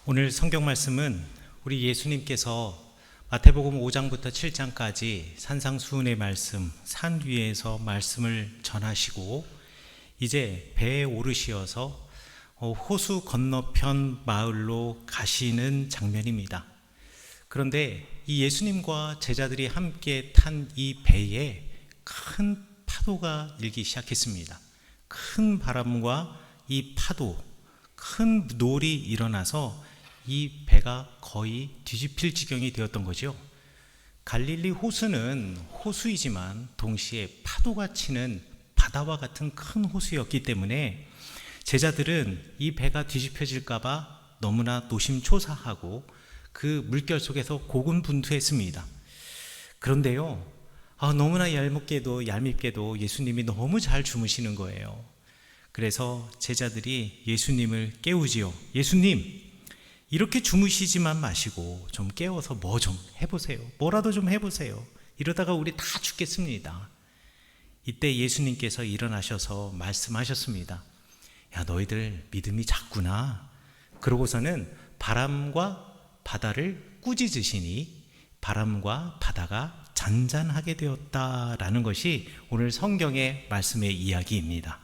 오늘 성경 말씀은 우리 예수님께서 마태복음 5장부터 7장까지 산상수훈의 말씀, 산 위에서 말씀을 전하시고 이제 배에 오르시어서 호수 건너편 마을로 가시는 장면입니다. 그런데 이 예수님과 제자들이 함께 탄 이 배에 큰 파도가 일기 시작했습니다. 큰 바람과 이 파도, 큰 놀이 일어나서 이 배가 거의 뒤집힐 지경이 되었던 거죠. 갈릴리 호수는 호수이지만 동시에 파도가 치는 바다와 같은 큰 호수였기 때문에 제자들은 이 배가 뒤집혀질까봐 너무나 노심초사하고 그 물결 속에서 고군분투했습니다. 그런데요, 너무나 얄밉게도 예수님이 너무 잘 주무시는 거예요. 그래서 제자들이 예수님을 깨우지요. 예수님, 이렇게 주무시지만 마시고 좀 깨워서 뭐 좀 해보세요. 뭐라도 좀 해보세요. 이러다가 우리 다 죽겠습니다. 이때 예수님께서 일어나셔서 말씀하셨습니다. 야, 너희들 믿음이 작구나. 그러고서는 바람과 바다를 꾸짖으시니 바람과 바다가 잔잔하게 되었다라는 것이 오늘 성경의 말씀의 이야기입니다.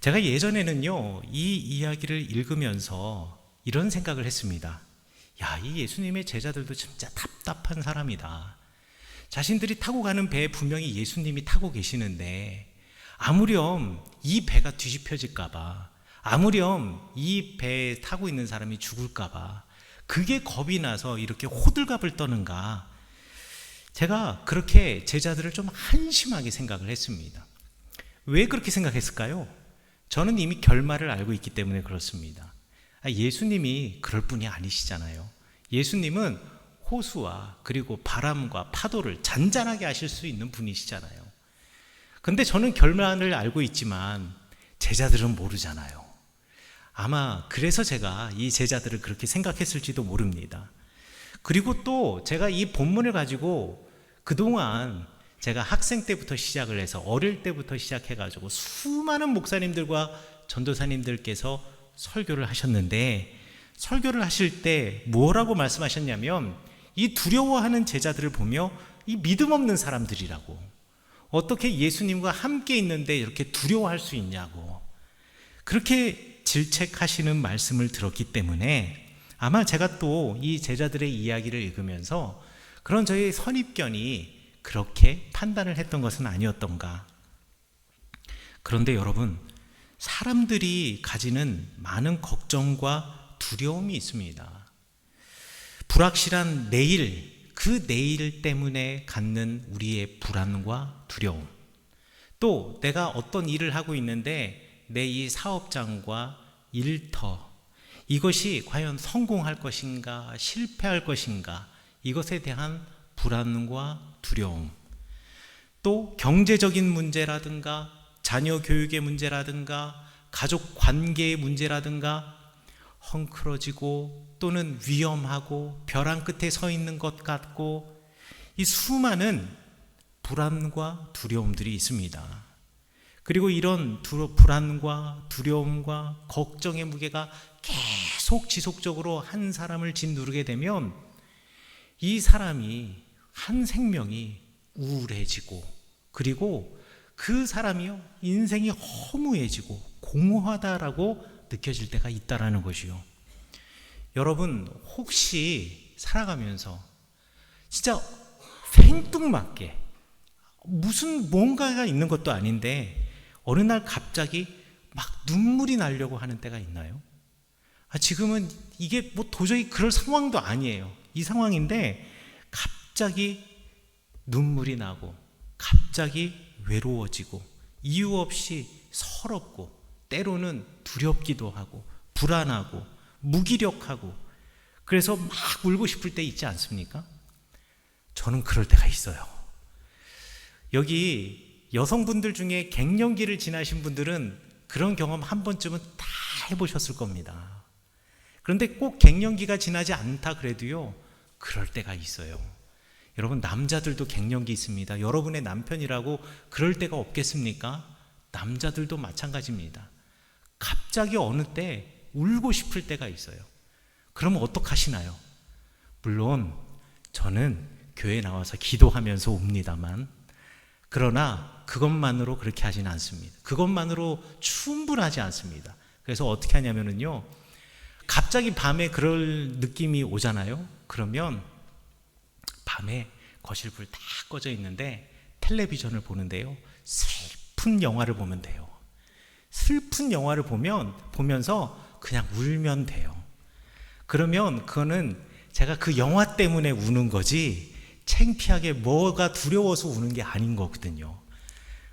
제가 예전에는요, 이 이야기를 읽으면서 이런 생각을 했습니다. 야, 이 예수님의 제자들도 진짜 답답한 사람이다. 자신들이 타고 가는 배에 분명히 예수님이 타고 계시는데 아무렴 이 배가 뒤집혀질까봐, 아무렴 이 배에 타고 있는 사람이 죽을까봐 그게 겁이 나서 이렇게 호들갑을 떠는가. 제가 그렇게 제자들을 좀 한심하게 생각을 했습니다. 왜 그렇게 생각했을까요? 저는 이미 결말을 알고 있기 때문에 그렇습니다. 예수님이 그럴 분이 아니시잖아요. 예수님은 호수와 그리고 바람과 파도를 잔잔하게 하실 수 있는 분이시잖아요. 근데 저는 결말을 알고 있지만 제자들은 모르잖아요. 아마 그래서 제가 이 제자들을 그렇게 생각했을지도 모릅니다. 그리고 또 제가 이 본문을 가지고 그동안 제가 학생 때부터 시작을 해서 어릴 때부터 시작해가지고 수많은 목사님들과 전도사님들께서 설교를 하셨는데, 설교를 하실 때 뭐라고 말씀하셨냐면 이 두려워하는 제자들을 보며 이 믿음 없는 사람들이라고, 어떻게 예수님과 함께 있는데 이렇게 두려워할 수 있냐고 그렇게 질책하시는 말씀을 들었기 때문에 아마 제가 또 이 제자들의 이야기를 읽으면서 그런 저의 선입견이 그렇게 판단을 했던 것은 아니었던가. 그런데 여러분, 사람들이 가지는 많은 걱정과 두려움이 있습니다. 불확실한 내일, 그 내일 때문에 갖는 우리의 불안과 두려움, 또 내가 어떤 일을 하고 있는데 내 이 사업장과 일터, 이것이 과연 성공할 것인가 실패할 것인가, 이것에 대한 불안과 두려움, 또 경제적인 문제라든가 자녀 교육의 문제라든가 가족 관계의 문제라든가 헝클어지고 또는 위험하고 벼랑 끝에 서 있는 것 같고, 이 수많은 불안과 두려움들이 있습니다. 그리고 이런 불안과 두려움과 걱정의 무게가 계속 지속적으로 한 사람을 짓누르게 되면 이 사람이, 한 생명이 우울해지고, 그리고 그 사람이요, 인생이 허무해지고 공허하다라고 느껴질 때가 있다라는 것이요. 여러분, 혹시 살아가면서 진짜 생뚱맞게 무슨 뭔가가 있는 것도 아닌데 어느 날 갑자기 막 눈물이 나려고 하는 때가 있나요? 지금은 이게 뭐 도저히 그럴 상황도 아니에요. 이 상황인데 갑자기 눈물이 나고 갑자기 외로워지고 이유 없이 서럽고 때로는 두렵기도 하고 불안하고 무기력하고, 그래서 막 울고 싶을 때 있지 않습니까? 저는 그럴 때가 있어요. 여기 여성분들 중에 갱년기를 지나신 분들은 그런 경험 한 번쯤은 다 해보셨을 겁니다. 그런데 꼭 갱년기가 지나지 않다 그래도요, 그럴 때가 있어요. 여러분, 남자들도 갱년기 있습니다. 여러분의 남편이라고 그럴 때가 없겠습니까? 남자들도 마찬가지입니다. 갑자기 어느 때 울고 싶을 때가 있어요. 그러면 어떡하시나요? 물론 저는 교회 나와서 기도하면서 옵니다만, 그러나 그것만으로 그렇게 하지는 않습니다. 그것만으로 충분하지 않습니다. 그래서 어떻게 하냐면요, 갑자기 밤에 그럴 느낌이 오잖아요. 그러면 밤에 거실 불 다 꺼져 있는데 텔레비전을 보는데요, 슬픈 영화를 보면 돼요. 슬픈 영화를 보면서 그냥 울면 돼요. 그러면 그거는 제가 그 영화 때문에 우는 거지 창피하게 뭐가 두려워서 우는 게 아닌 거거든요.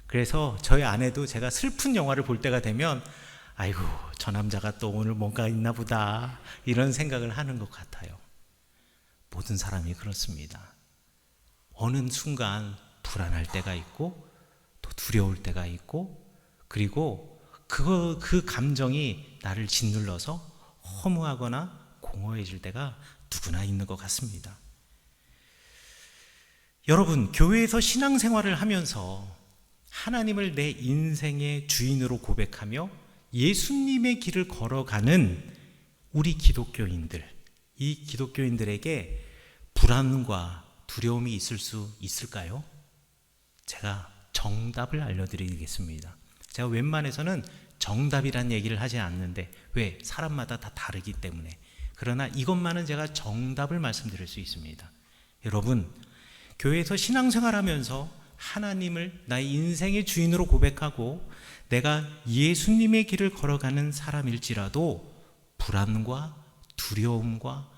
그래서 저희 아내도 제가 슬픈 영화를 볼 때가 되면 아이고, 저 남자가 또 오늘 뭔가 있나 보다, 이런 생각을 하는 것 같아요. 모든 사람이 그렇습니다. 어느 순간 불안할 때가 있고 또 두려울 때가 있고, 그리고 그 감정이 나를 짓눌러서 허무하거나 공허해질 때가 누구나 있는 것 같습니다. 여러분, 교회에서 신앙생활을 하면서 하나님을 내 인생의 주인으로 고백하며 예수님의 길을 걸어가는 우리 기독교인들, 이 기독교인들에게 불안과 두려움이 있을 수 있을까요? 제가 정답을 알려드리겠습니다. 제가 웬만해서는 정답이란 얘기를 하지 않는데, 왜? 사람마다 다 다르기 때문에. 그러나 이것만은 제가 정답을 말씀드릴 수 있습니다. 여러분, 교회에서 신앙생활하면서 하나님을 나의 인생의 주인으로 고백하고 내가 예수님의 길을 걸어가는 사람일지라도 불안과 두려움과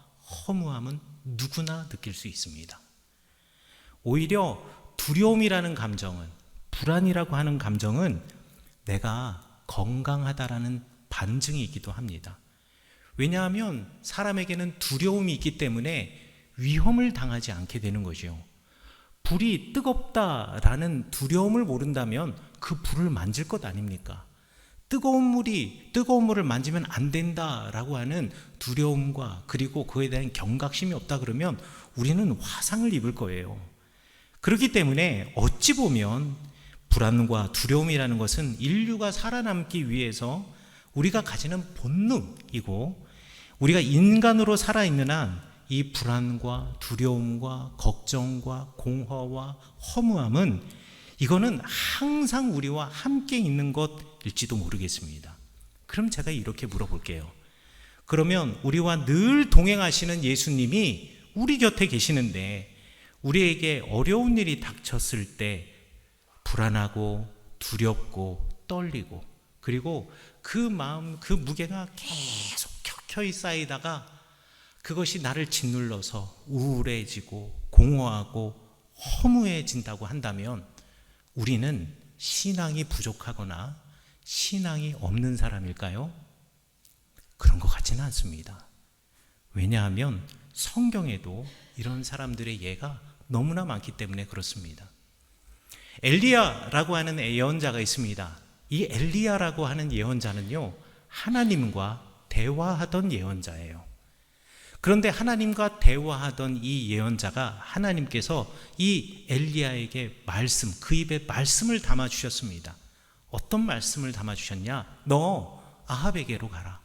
허무함은 누구나 느낄 수 있습니다. 오히려 두려움이라는 감정은, 불안이라고 하는 감정은 내가 건강하다라는 반증이기도 합니다. 왜냐하면 사람에게는 두려움이 있기 때문에 위험을 당하지 않게 되는 거죠. 불이 뜨겁다라는 두려움을 모른다면 그 불을 만질 것 아닙니까? 뜨거운 물을 만지면 안 된다라고 하는 두려움과 그리고 그에 대한 경각심이 없다 그러면 우리는 화상을 입을 거예요. 그렇기 때문에 어찌 보면 불안과 두려움이라는 것은 인류가 살아남기 위해서 우리가 가지는 본능이고, 우리가 인간으로 살아있는 한 이 불안과 두려움과 걱정과 공허와 허무함은 이거는 항상 우리와 함께 있는 것일지도 모르겠습니다. 그럼 제가 이렇게 물어볼게요. 그러면 우리와 늘 동행하시는 예수님이 우리 곁에 계시는데 우리에게 어려운 일이 닥쳤을 때 불안하고 두렵고 떨리고, 그리고 그 마음, 그 무게가 계속 켜켜이 쌓이다가 그것이 나를 짓눌러서 우울해지고 공허하고 허무해진다고 한다면 우리는 신앙이 부족하거나 신앙이 없는 사람일까요? 그런 것 같지는 않습니다. 왜냐하면 성경에도 이런 사람들의 예가 너무나 많기 때문에 그렇습니다. 엘리야라고 하는 예언자가 있습니다. 이 엘리야라고 하는 예언자는요, 하나님과 대화하던 예언자예요. 그런데 하나님과 대화하던 이 예언자가 하나님께서 이 엘리야에게 그 입에 말씀을 담아주셨습니다. 어떤 말씀을 담아주셨냐? 너 아합에게로 가라.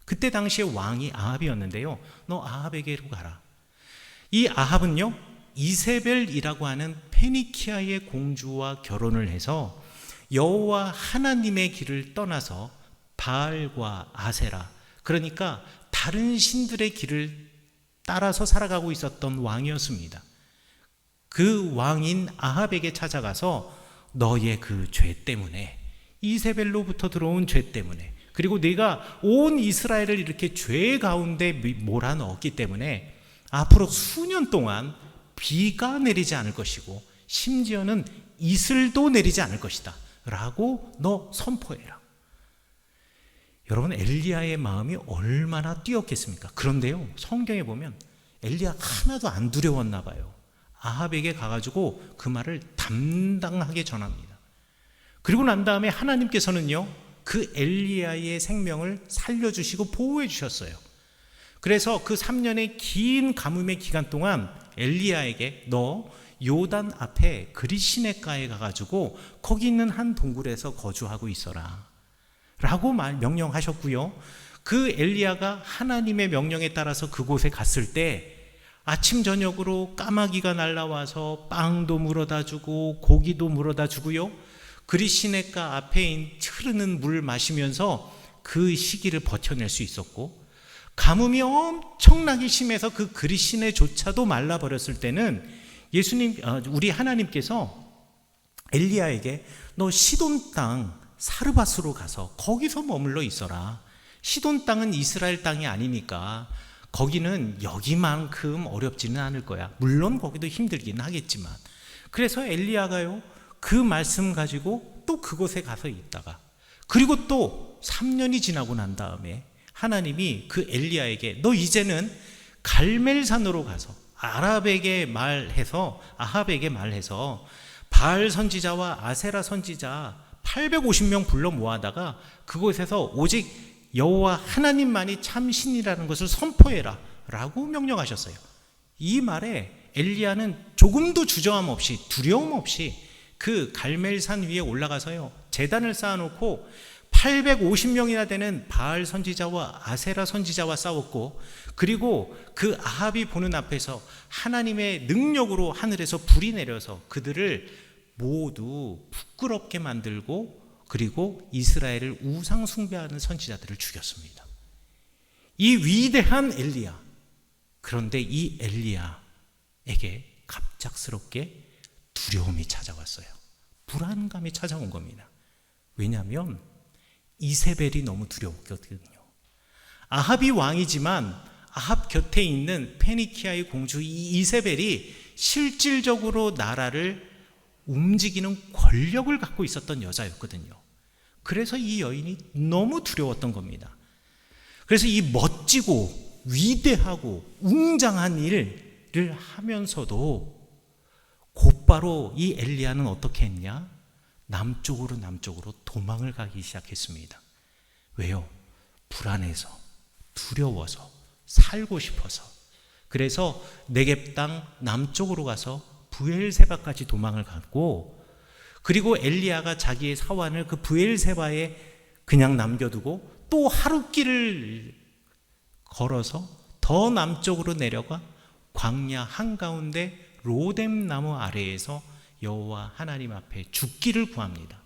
그때 당시에 왕이 아합이었는데요, 너 아합에게로 가라. 이 아합은요, 이세벨이라고 하는 페니키아의 공주와 결혼을 해서 여호와 하나님의 길을 떠나서 바알과 아세라, 그러니까 다른 신들의 길을 따라서 살아가고 있었던 왕이었습니다. 그 왕인 아합에게 찾아가서 너의 그 죄 때문에, 이세벨로부터 들어온 죄 때문에, 그리고 네가 온 이스라엘을 이렇게 죄 가운데 몰아넣었기 때문에 앞으로 수년 동안 비가 내리지 않을 것이고 심지어는 이슬도 내리지 않을 것이다 라고 너 선포해라. 여러분, 엘리야의 마음이 얼마나 뛰었겠습니까? 그런데요, 성경에 보면 엘리야 하나도 안 두려웠나 봐요. 아합에게 가가지고 그 말을 담당하게 전합니다. 그리고 난 다음에 하나님께서는요, 그 엘리야의 생명을 살려주시고 보호해 주셨어요. 그래서 그 3년의 긴 가뭄의 기간 동안 엘리야에게 너 요단 앞에 그리시네가에 가가지고 거기 있는 한 동굴에서 거주하고 있어라 라고 명령하셨고요. 그 엘리야가 하나님의 명령에 따라서 그곳에 갔을 때 아침 저녁으로 까마귀가 날라와서 빵도 물어다 주고 고기도 물어다 주고요, 그리시네가 앞에 흐르는 물 마시면서 그 시기를 버텨낼 수 있었고, 가뭄이 엄청나게 심해서 그 그리시네조차도 말라버렸을 때는 우리 하나님께서 엘리야에게 너 시돈 땅 사르밧으로 가서 거기서 머물러 있어라. 시돈 땅은 이스라엘 땅이 아니니까 거기는 여기만큼 어렵지는 않을 거야. 물론 거기도 힘들긴 하겠지만. 그래서 엘리야가요, 그 말씀 가지고 또 그곳에 가서 있다가, 그리고 또 3년이 지나고 난 다음에 하나님이 그 엘리야에게 너 이제는 갈멜산으로 가서 아합에게 말해서 바알 선지자와 아세라 선지자 850명 불러 모아다가 그곳에서 오직 여호와 하나님만이 참 신이라는 것을 선포해라 라고 명령하셨어요. 이 말에 엘리야는 조금도 주저함 없이, 두려움 없이 그 갈멜산 위에 올라가서요, 제단을 쌓아놓고 850명이나 되는 바알 선지자와 아세라 선지자와 싸웠고, 그리고 그 아합이 보는 앞에서 하나님의 능력으로 하늘에서 불이 내려서 그들을 모두 부끄럽게 만들고, 그리고 이스라엘을 우상 숭배하는 선지자들을 죽였습니다. 이 위대한 엘리야. 그런데 이 엘리야에게 갑작스럽게 두려움이 찾아왔어요. 불안감이 찾아온 겁니다. 왜냐하면 이세벨이 너무 두려웠거든요. 아합이 왕이지만 아합 곁에 있는 페니키아의 공주 이세벨이 실질적으로 나라를 움직이는 권력을 갖고 있었던 여자였거든요. 그래서 이 여인이 너무 두려웠던 겁니다. 그래서 이 멋지고 위대하고 웅장한 일을 하면서도 곧바로 이 엘리야는 어떻게 했냐? 남쪽으로 도망을 가기 시작했습니다. 왜요? 불안해서, 두려워서, 살고 싶어서. 그래서 네겝 땅 남쪽으로 가서 브엘세바까지 도망을 갔고, 그리고 엘리야가 자기의 사환을 그 브엘세바에 그냥 남겨두고 또 하룻길을 걸어서 더 남쪽으로 내려가 광야 한가운데 로뎀 나무 아래에서 여호와 하나님 앞에 죽기를 구합니다.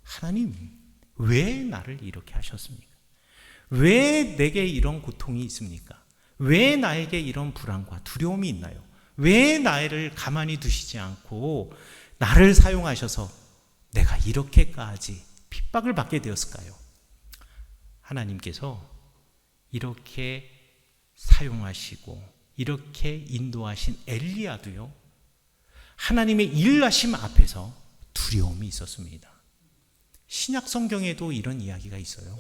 하나님, 왜 나를 이렇게 하셨습니까? 왜 내게 이런 고통이 있습니까? 왜 나에게 이런 불안과 두려움이 있나요? 왜 나를 가만히 두시지 않고 나를 사용하셔서 내가 이렇게까지 핍박을 받게 되었을까요? 하나님께서 이렇게 사용하시고 이렇게 인도하신 엘리야도요, 하나님의 일하심 앞에서 두려움이 있었습니다. 신약 성경에도 이런 이야기가 있어요.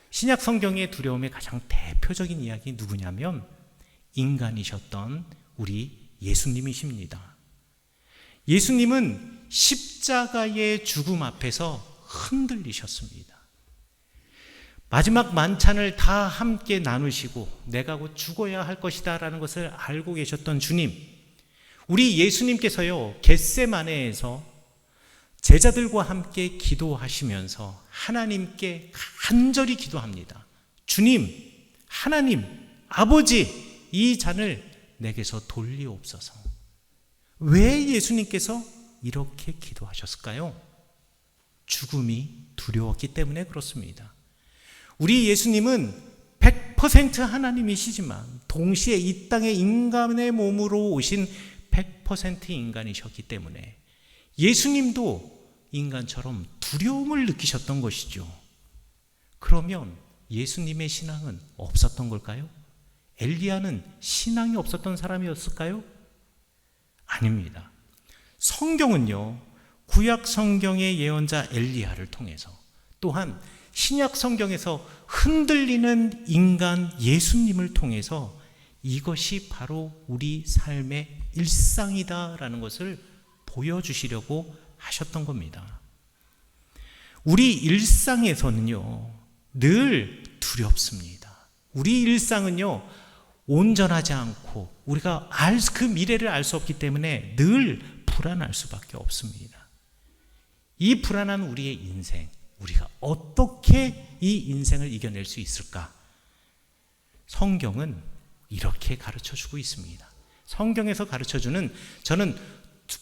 신약 성경의 두려움의 가장 대표적인 이야기 누구냐면 인간이셨던 우리 예수님이십니다. 예수님은 십자가의 죽음 앞에서 흔들리셨습니다. 마지막 만찬을 다 함께 나누시고 내가 곧 죽어야 할 것이다 라는 것을 알고 계셨던 주님, 우리 예수님께서요, 겟세마네에서 제자들과 함께 기도하시면서 하나님께 간절히 기도합니다. 주님, 하나님, 아버지, 이 잔을 내게서 돌리옵소서. 왜 예수님께서 이렇게 기도하셨을까요? 죽음이 두려웠기 때문에 그렇습니다. 우리 예수님은 100% 하나님이시지만 동시에 이 땅에 인간의 몸으로 오신 100% 인간이셨기 때문에 예수님도 인간처럼 두려움을 느끼셨던 것이죠. 그러면 예수님의 신앙은 없었던 걸까요? 엘리야는 신앙이 없었던 사람이었을까요? 아닙니다. 성경은요, 구약 성경의 예언자 엘리야를 통해서, 또한 신약 성경에서 흔들리는 인간 예수님을 통해서 이것이 바로 우리 삶의 일상이다라는 것을 보여주시려고 하셨던 겁니다. 우리 일상에서는요, 늘 두렵습니다. 우리 일상은요, 온전하지 않고 우리가 그 미래를 알 수 없기 때문에 늘 불안할 수밖에 없습니다. 이 불안한 우리의 인생, 우리가 어떻게 이 인생을 이겨낼 수 있을까? 성경은 이렇게 가르쳐주고 있습니다. 성경에서 가르쳐주는, 저는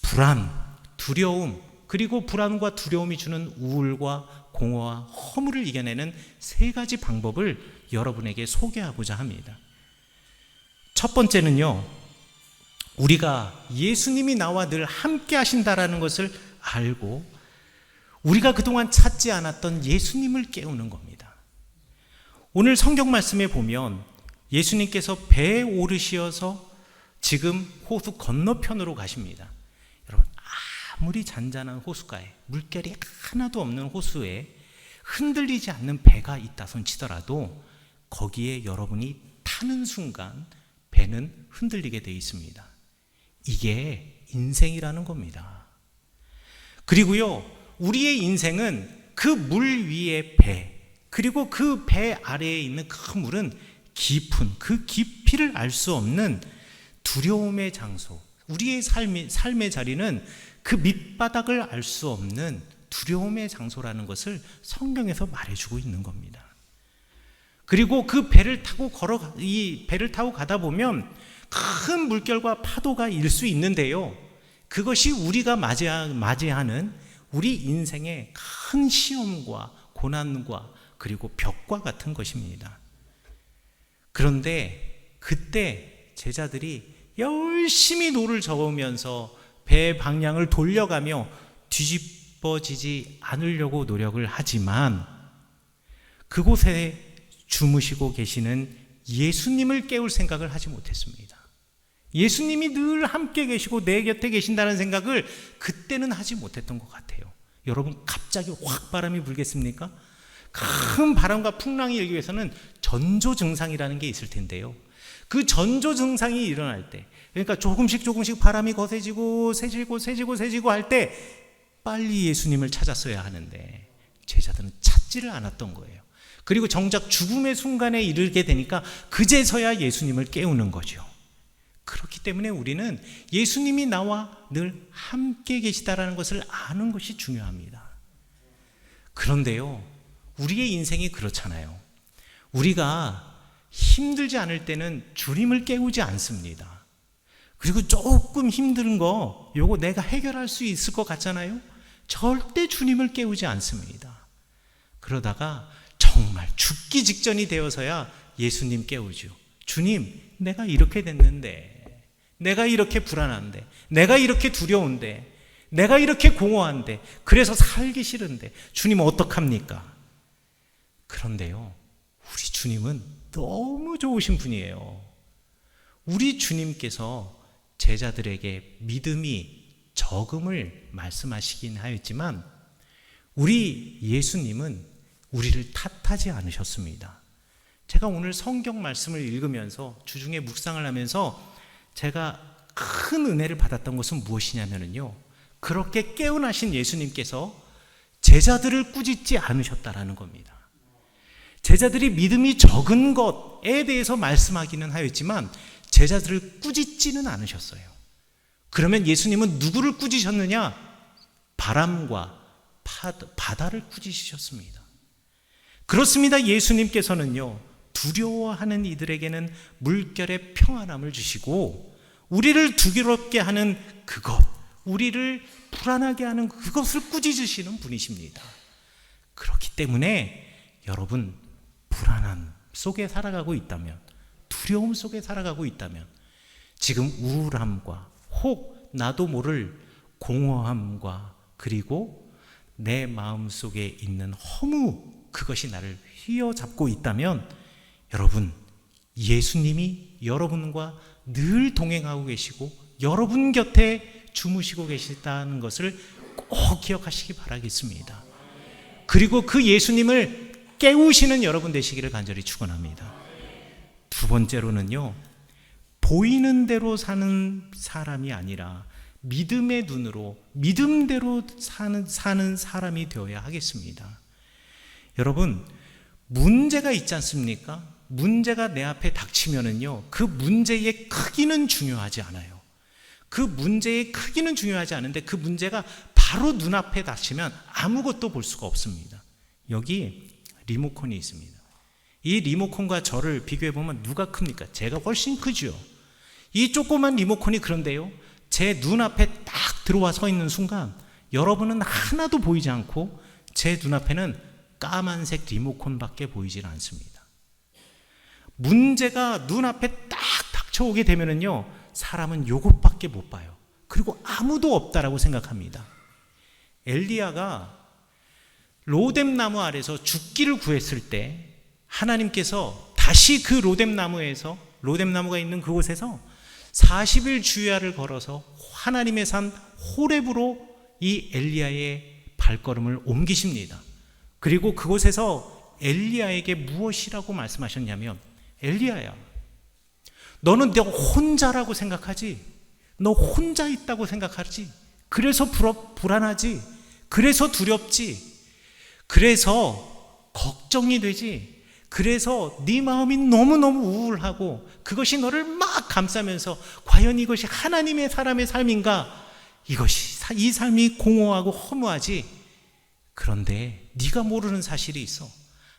불안, 두려움, 그리고 불안과 두려움이 주는 우울과 공허와 허물을 이겨내는 세 가지 방법을 여러분에게 소개하고자 합니다. 첫 번째는요, 우리가 예수님이 나와 늘 함께 하신다라는 것을 알고 우리가 그동안 찾지 않았던 예수님을 깨우는 겁니다. 오늘 성경 말씀에 보면 예수님께서 배에 오르시어서 지금 호수 건너편으로 가십니다. 여러분, 아무리 잔잔한 호숫가에, 물결이 하나도 없는 호수에 흔들리지 않는 배가 있다 손치더라도 거기에 여러분이 타는 순간 배는 흔들리게 되어 있습니다. 이게 인생이라는 겁니다. 그리고요, 우리의 인생은 그 물 위의 배, 그리고 그 배 아래에 있는 그 물은 깊은, 그 깊이를 알 수 없는 두려움의 장소, 우리의 삶의 자리는 그 밑바닥을 알 수 없는 두려움의 장소라는 것을 성경에서 말해주고 있는 겁니다. 그리고 그 배를 타고 이 배를 타고 가다 보면 큰 물결과 파도가 일 수 있는데요, 그것이 우리가 맞이하는 우리 인생의 큰 시험과 고난과 그리고 벽과 같은 것입니다. 그런데 그때 제자들이 열심히 노를 저으면서 배 방향을 돌려가며 뒤집어지지 않으려고 노력을 하지만 그곳에 주무시고 계시는 예수님을 깨울 생각을 하지 못했습니다. 예수님이 늘 함께 계시고 내 곁에 계신다는 생각을 그때는 하지 못했던 것 같아요. 여러분, 갑자기 확 바람이 불겠습니까? 큰 바람과 풍랑이 일기 위해서는 전조 증상이라는 게 있을 텐데요, 그 전조 증상이 일어날 때, 그러니까 조금씩 바람이 거세지고 세지고 할 때 빨리 예수님을 찾았어야 하는데 제자들은 찾지를 않았던 거예요. 그리고 정작 죽음의 순간에 이르게 되니까 그제서야 예수님을 깨우는 거죠. 그렇기 때문에 우리는 예수님이 나와 늘 함께 계시다라는 것을 아는 것이 중요합니다. 그런데요, 우리의 인생이 그렇잖아요. 우리가 힘들지 않을 때는 주님을 깨우지 않습니다. 그리고 조금 힘든 거, 요거 내가 해결할 수 있을 것 같잖아요. 절대 주님을 깨우지 않습니다. 그러다가 정말 죽기 직전이 되어서야 예수님 깨우죠. 주님, 내가 이렇게 됐는데, 내가 이렇게 불안한데, 내가 이렇게 두려운데, 내가 이렇게 공허한데, 그래서 살기 싫은데 주님 어떡합니까? 그런데요, 우리 주님은 너무 좋으신 분이에요. 우리 주님께서 제자들에게 믿음이 적음을 말씀하시긴 하였지만 우리 예수님은 우리를 탓하지 않으셨습니다. 제가 오늘 성경 말씀을 읽으면서 주중에 묵상을 하면서 제가 큰 은혜를 받았던 것은 무엇이냐면요, 그렇게 깨어나신 예수님께서 제자들을 꾸짖지 않으셨다라는 겁니다. 제자들이 믿음이 적은 것에 대해서 말씀하기는 하였지만 제자들을 꾸짖지는 않으셨어요. 그러면 예수님은 누구를 꾸짖으셨느냐? 바람과 바다를 꾸짖으셨습니다. 그렇습니다. 예수님께서는요, 두려워하는 이들에게는 물결의 평안함을 주시고 우리를 두렵게 하는 그것, 우리를 불안하게 하는 그것을 꾸짖으시는 분이십니다. 그렇기 때문에 여러분, 불안함 속에 살아가고 있다면, 두려움 속에 살아가고 있다면, 지금 우울함과 혹 나도 모를 공허함과 그리고 내 마음속에 있는 허무, 그것이 나를 휘어잡고 있다면 여러분, 예수님이 여러분과 늘 동행하고 계시고 여러분 곁에 주무시고 계시다는 것을 꼭 기억하시기 바라겠습니다. 그리고 그 예수님을 깨우시는 여러분 되시기를 간절히 축원합니다. 두 번째로는요, 보이는 대로 사는 사람이 아니라 믿음의 눈으로 믿음대로 사는 사람이 되어야 하겠습니다. 여러분, 문제가 있지 않습니까? 문제가 내 앞에 닥치면은요, 그 문제의 크기는 중요하지 않아요. 그 문제의 크기는 중요하지 않은데 그 문제가 바로 눈앞에 닥치면 아무것도 볼 수가 없습니다. 여기 리모컨이 있습니다. 이 리모컨과 저를 비교해 보면 누가 큽니까? 제가 훨씬 크죠. 이 조그만 리모컨이 그런데요, 제 눈앞에 딱 들어와 서 있는 순간 여러분은 하나도 보이지 않고 제 눈앞에는 까만색 리모컨밖에 보이질 않습니다. 문제가 눈앞에 딱 닥쳐오게 되면은요, 사람은 요것밖에 못 봐요. 그리고 아무도 없다라고 생각합니다. 엘리야가 로뎀나무 아래서 죽기를 구했을 때 하나님께서 다시 그 로뎀나무가 있는 그곳에서 40일 주야를 걸어서 하나님의 산 호렙으로 이 엘리야의 발걸음을 옮기십니다. 그리고 그곳에서 엘리야에게 무엇이라고 말씀하셨냐면, 엘리야야, 너는 너 혼자라고 생각하지? 너 혼자 있다고 생각하지? 그래서 불안하지? 그래서 두렵지? 그래서 걱정이 되지? 그래서 네 마음이 너무너무 우울하고 그것이 너를 막 감싸면서 과연 이것이 하나님의 사람의 삶인가? 이 삶이 공허하고 허무하지? 그런데 네가 모르는 사실이 있어.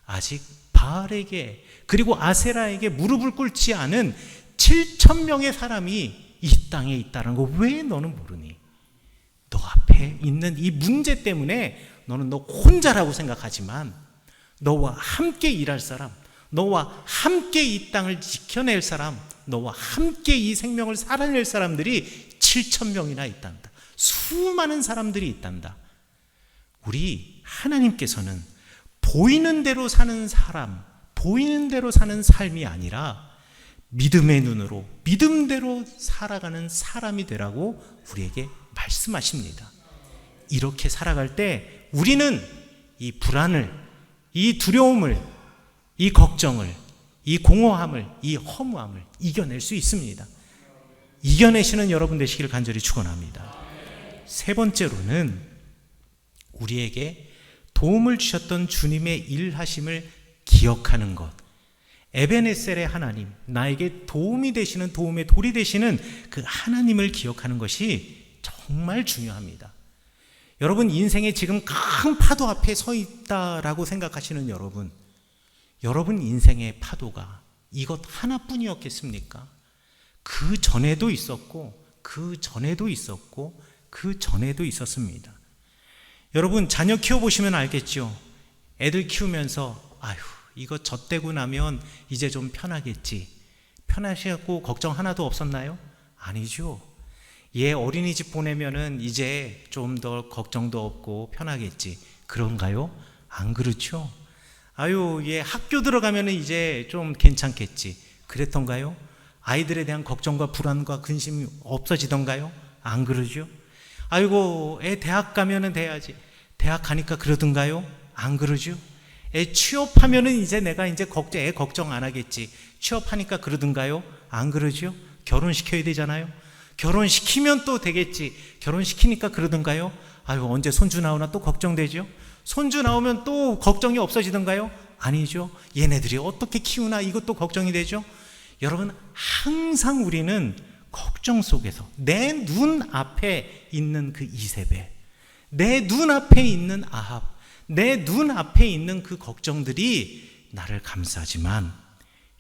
아직 바알에게 그리고 아세라에게 무릎을 꿇지 않은 7,000명의 사람이 이 땅에 있다는 거 왜 너는 모르니? 너 앞에 있는 이 문제 때문에 너는 너 혼자라고 생각하지만 너와 함께 일할 사람, 너와 함께 이 땅을 지켜낼 사람, 너와 함께 이 생명을 살아낼 사람들이 7,000명이나 있단다. 수많은 사람들이 있단다. 우리 하나님께서는 보이는 대로 사는 사람, 보이는 대로 사는 삶이 아니라 믿음의 눈으로 믿음대로 살아가는 사람이 되라고 우리에게 말씀하십니다. 이렇게 살아갈 때 우리는 이 불안을, 이 두려움을, 이 걱정을, 이 공허함을, 이 허무함을 이겨낼 수 있습니다. 이겨내시는 여러분 되시기를 간절히 축원합니다. 세 번째로는 우리에게 도움을 주셨던 주님의 일하심을 기억하는 것. 에베네셀의 하나님, 나에게 도움이 되시는, 도움의 돌이 되시는 그 하나님을 기억하는 것이 정말 중요합니다. 여러분, 인생에 지금 큰 파도 앞에 서 있다라고 생각하시는 여러분 인생의 파도가 이것 하나뿐이었겠습니까? 그 전에도 있었고, 그 전에도 있었고, 그 전에도 있었습니다. 여러분, 자녀 키워보시면 알겠죠? 애들 키우면서 아휴, 이거 젖대고 나면 이제 좀 편하겠지. 편하시고 걱정 하나도 없었나요? 아니죠. 얘 어린이집 보내면은 이제 좀 더 걱정도 없고 편하겠지. 그런가요? 안 그렇죠. 아유, 얘 학교 들어가면은 이제 좀 괜찮겠지. 그랬던가요? 아이들에 대한 걱정과 불안과 근심이 없어지던가요? 안 그러죠. 아이고, 애 대학 가면은 돼야지. 대학 가니까 그러던가요? 안 그러죠. 애 취업하면은 이제 내가 이제 애 걱정 안 하겠지. 취업하니까 그러던가요? 안 그러죠. 결혼시켜야 되잖아요. 결혼시키면 또 되겠지. 결혼시키니까 그러던가요? 아유, 언제 손주 나오나 또 걱정되죠. 손주 나오면 또 걱정이 없어지던가요? 아니죠. 얘네들이 어떻게 키우나 이것도 걱정이 되죠. 여러분, 항상 우리는 걱정 속에서 내 눈앞에 있는 그 이세벨, 내 눈앞에 있는 아합, 내 눈앞에 있는 그 걱정들이 나를 감싸지만,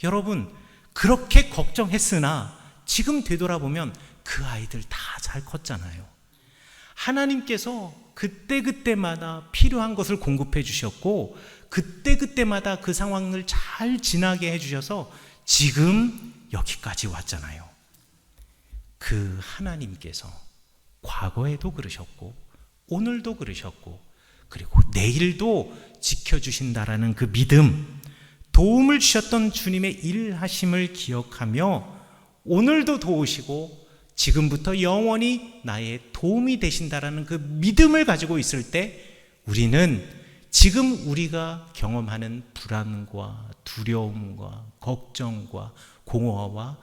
여러분, 그렇게 걱정했으나 지금 되돌아보면 그 아이들 다 잘 컸잖아요. 하나님께서 그때그때마다 필요한 것을 공급해 주셨고, 그때그때마다 그 상황을 잘 지나게 해주셔서 지금 여기까지 왔잖아요. 그 하나님께서 과거에도 그러셨고 오늘도 그러셨고 그리고 내일도 지켜주신다라는 그 믿음, 도움을 주셨던 주님의 일하심을 기억하며 오늘도 도우시고 지금부터 영원히 나의 도움이 되신다라는 그 믿음을 가지고 있을 때 우리는 지금 우리가 경험하는 불안과 두려움과 걱정과 공허와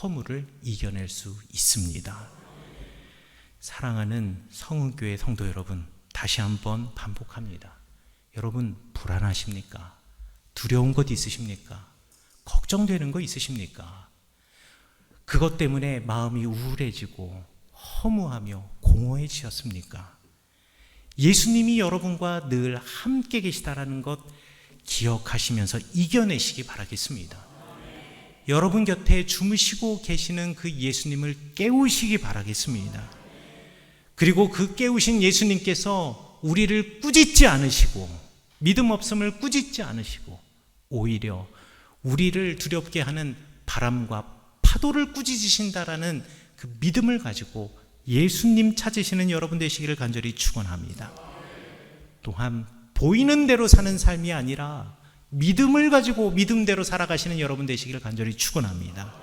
허물을 이겨낼 수 있습니다. 사랑하는 성은교회 성도 여러분, 다시 한번 반복합니다. 여러분, 불안하십니까? 두려운 것 있으십니까? 걱정되는 거 있으십니까? 그것 때문에 마음이 우울해지고 허무하며 공허해지셨습니까? 예수님이 여러분과 늘 함께 계시다라는 것 기억하시면서 이겨내시기 바라겠습니다. 여러분 곁에 주무시고 계시는 그 예수님을 깨우시기 바라겠습니다. 그리고 그 깨우신 예수님께서 우리를 꾸짖지 않으시고 믿음 없음을 꾸짖지 않으시고 오히려 우리를 두렵게 하는 바람과 파도를 꾸짖으신다라는 그 믿음을 가지고 예수님 찾으시는 여러분 되시기를 간절히 축원합니다. 또한 보이는 대로 사는 삶이 아니라 믿음을 가지고 믿음대로 살아가시는 여러분 되시기를 간절히 축원합니다.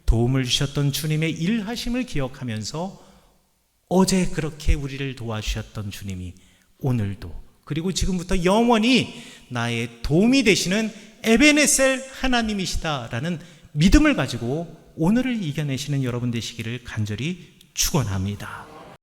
도움을 주셨던 주님의 일하심을 기억하면서 어제 그렇게 우리를 도와주셨던 주님이 오늘도 그리고 지금부터 영원히 나의 도움이 되시는 에베네셀 하나님이시다라는 믿음을 가지고 오늘을 이겨내시는 여러분 되시기를 간절히 축원합니다.